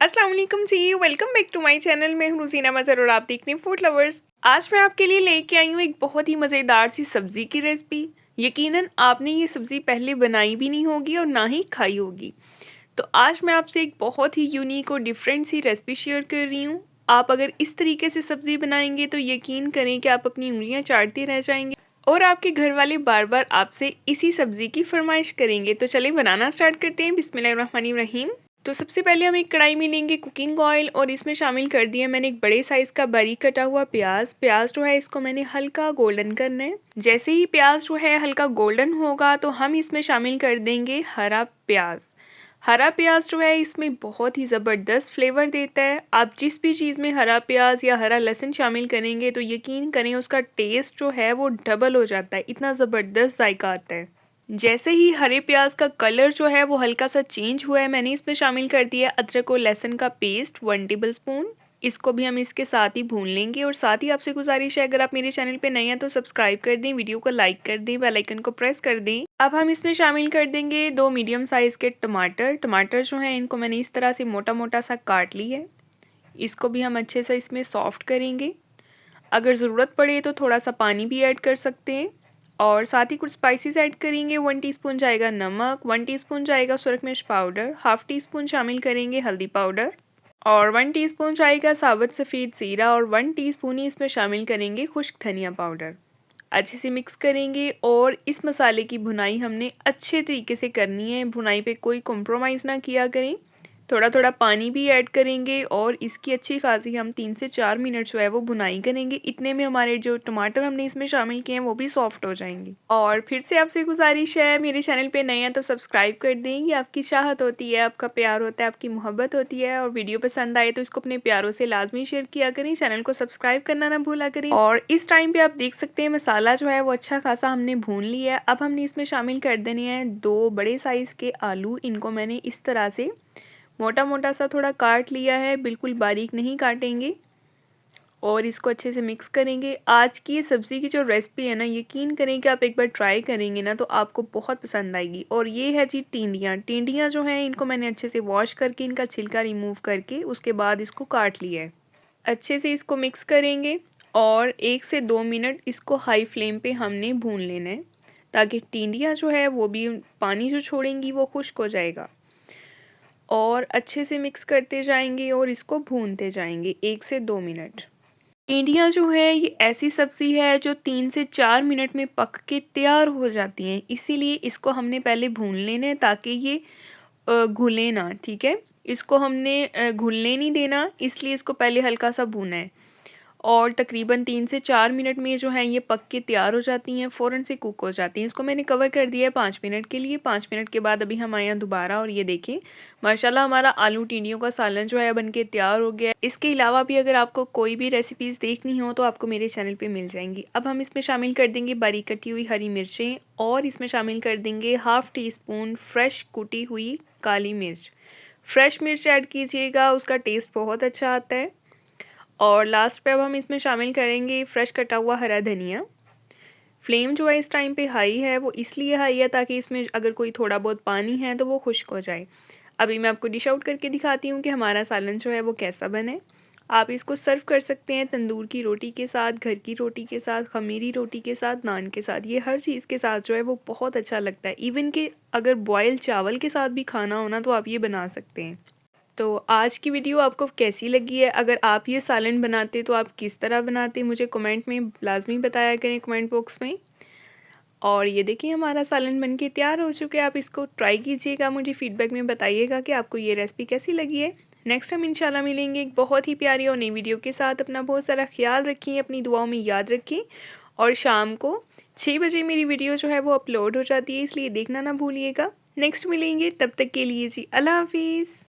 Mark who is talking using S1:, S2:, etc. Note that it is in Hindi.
S1: अस्सलाम वालेकुम जी, welcome back to my channel. मैं हूँ रुज़ीना मज़हर और आप देख रहे हैं फूड लवर्स। आज मैं आपके लिए लेके आई हूँ एक बहुत ही मज़ेदार सी सब्ज़ी की रेसिपी। यकीनन आपने ये सब्ज़ी पहले बनाई भी नहीं होगी और ना ही खाई होगी। तो आज मैं आपसे एक बहुत ही यूनिक और डिफरेंट सी रेसिपी शेयर कर रही हूँ। आप अगर इस तरीके से सब्ज़ी बनाएंगे तो यकीन करें कि आप अपनी उंगलियाँ चाटते रह जाएंगे और आपके घर वाले बार बार आपसे इसी सब्ज़ी की फरमाइश करेंगे। तो चलिए बनाना स्टार्ट करते हैं। बिस्मिल्लाहिर्रहमानिर्रहीम। तो सबसे पहले हम एक कढ़ाई में लेंगे कुकिंग ऑयल और इसमें शामिल कर दिया मैंने एक बड़े साइज़ का बारीक कटा हुआ प्याज। प्याज जो है इसको मैंने हल्का गोल्डन करना है। जैसे ही प्याज जो है हल्का गोल्डन होगा तो हम इसमें शामिल कर देंगे हरा प्याज। हरा प्याज जो है इसमें बहुत ही ज़बरदस्त फ्लेवर देता है। आप जिस भी चीज़ में हरा प्याज या हरा लहसुन शामिल करेंगे तो यकीन करें उसका टेस्ट जो है वो डबल हो जाता है, इतना ज़बरदस्त जायका आता है। जैसे ही हरे प्याज का कलर जो है वो हल्का सा चेंज हुआ है, मैंने इसमें शामिल कर दिया अदरक और लहसुन का पेस्ट 1 टेबल स्पून। इसको भी हम इसके साथ ही भून लेंगे और साथ ही आपसे गुजारिश है अगर आप मेरे चैनल पे नए हैं तो सब्सक्राइब कर दें, वीडियो को लाइक कर दें, बेल आइकन को प्रेस कर दें। अब हम इसमें शामिल कर देंगे 2 मीडियम साइज़ के टमाटर। टमाटर जो हैं इनको मैंने इस तरह से मोटा मोटा सा काट ली है। इसको भी हम अच्छे से इसमें सॉफ्ट करेंगे। अगर ज़रूरत पड़े तो थोड़ा सा पानी भी ऐड कर सकते हैं और साथ ही कुछ स्पाइसेस ऐड करेंगे। 1 टीस्पून जाएगा नमक, 1 टीस्पून जाएगा सुरख मिर्च पाउडर, हाफ टी स्पून शामिल करेंगे हल्दी पाउडर और 1 टीस्पून जाएगा साबुत सफ़ेद ज़ीरा और 1 टीस्पून ही इसमें शामिल करेंगे खुश्क धनिया पाउडर। अच्छे से मिक्स करेंगे और इस मसाले की भुनाई हमने अच्छे तरीके से करनी है। भुनाई पे कोई कॉम्प्रोमाइज़ ना किया करें। थोड़ा थोड़ा पानी भी ऐड करेंगे और इसकी अच्छी खासी हम 3 से 4 मिनट जो है वो भुनाई करेंगे। इतने में हमारे जो टमाटर हमने इसमें शामिल किए हैं वो भी सॉफ्ट हो जाएंगे। और फिर से आपसे गुजारिश है, मेरे चैनल पे नए हैं तो सब्सक्राइब कर दें। ये आपकी चाहत होती है, आपका प्यार होता है, आपकी मोहब्बत होती है। और वीडियो पसंद आए तो इसको अपने प्यारों से लाजमी शेयर किया करें, चैनल को सब्सक्राइब करना ना भूला करें। और इस टाइम पे आप देख सकते हैं मसाला जो है वो अच्छा खासा हमने भून लिया है। अब हमने इसमें शामिल कर देने हैं 2 बड़े साइज़ के आलू। इनको मैंने इस तरह से मोटा मोटा सा थोड़ा काट लिया है, बिल्कुल बारीक नहीं काटेंगे। और इसको अच्छे से मिक्स करेंगे। आज की ये सब्ज़ी की जो रेसिपी है ना, यकीन करें कि आप एक बार ट्राई करेंगे ना तो आपको बहुत पसंद आएगी। और ये है जी टिंडियाँ। टिंडियाँ जो हैं इनको मैंने अच्छे से वॉश करके इनका छिलका रिमूव करके उसके बाद इसको काट लिया है। अच्छे से इसको मिक्स करेंगे और 1 से 2 मिनट इसको हाई फ्लेम पे हमने भून लेना है ताकि टिंडियाँ जो है वो भी पानी जो छोड़ेंगी वो खुश्क हो जाएगा। और अच्छे से मिक्स करते जाएंगे और इसको भूनते जाएंगे 1 से 2 मिनट। टिंडियाँ जो है ये ऐसी सब्ज़ी है जो 3 से 4 मिनट में पक के तैयार हो जाती हैं, इसीलिए इसको हमने पहले भून लेना है ताकि ये घुले ना। ठीक है, इसको हमने घुलने नहीं देना, इसलिए इसको पहले हल्का सा भूना है। और तकरीबन 3 से 4 मिनट में जो है ये पक के तैयार हो जाती हैं, फ़ौरन से कुक हो जाती हैं। इसको मैंने कवर कर दिया है 5 मिनट के लिए। 5 मिनट के बाद अभी हम आए हैं दोबारा और ये देखें माशाल्लाह हमारा आलू टिंडियों का सालन जो है बन के तैयार हो गया है। इसके अलावा भी अगर आपको कोई भी रेसिपीज़ देखनी हो तो आपको मेरे चैनल पे मिल जाएंगी। अब हम इसमें शामिल कर देंगे बारीक कटी हुई हरी मिर्चें और इसमें शामिल कर देंगे हाफ़ टी स्पून फ्रेश कुटी हुई काली मिर्च। फ्रेश मिर्च ऐड कीजिएगा, उसका टेस्ट बहुत अच्छा आता है। और लास्ट पे अब हम इसमें शामिल करेंगे फ्रेश कटा हुआ हरा धनिया। फ्लेम जो है इस टाइम पे हाई है, वो इसलिए हाई है ताकि इसमें अगर कोई थोड़ा बहुत पानी है तो वो खुश्क हो जाए। अभी मैं आपको डिश आउट करके दिखाती हूँ कि हमारा सालन जो है वो कैसा बना है। आप इसको सर्व कर सकते हैं तंदूर की रोटी के साथ, घर की रोटी के साथ, खमीरी रोटी के साथ, नान के साथ। ये हर चीज़ के साथ जो है वो बहुत अच्छा लगता है। इवन कि अगर बॉयल चावल के साथ भी खाना हो ना तो आप ये बना सकते हैं। तो आज की वीडियो आपको कैसी लगी है? अगर आप ये सालन बनाते तो आप किस तरह बनाते मुझे कमेंट में लाजमी बताया करें, कमेंट बॉक्स में। और ये देखिए हमारा सालन बनके तैयार हो चुका है। आप इसको ट्राई कीजिएगा, मुझे फीडबैक में बताइएगा कि आपको ये रेसिपी कैसी लगी है। नेक्स्ट हम इंशाल्लाह मिलेंगे एक बहुत ही प्यारी और नई वीडियो के साथ। अपना बहुत सारा ख्याल रखिए, अपनी दुआओं में याद रखें। और शाम को 6 बजे मेरी वीडियो जो है वो अपलोड हो जाती है, इसलिए देखना ना भूलिएगा। नेक्स्ट मिलेंगे, तब तक के लिए जी अल्लाह हाफिज़।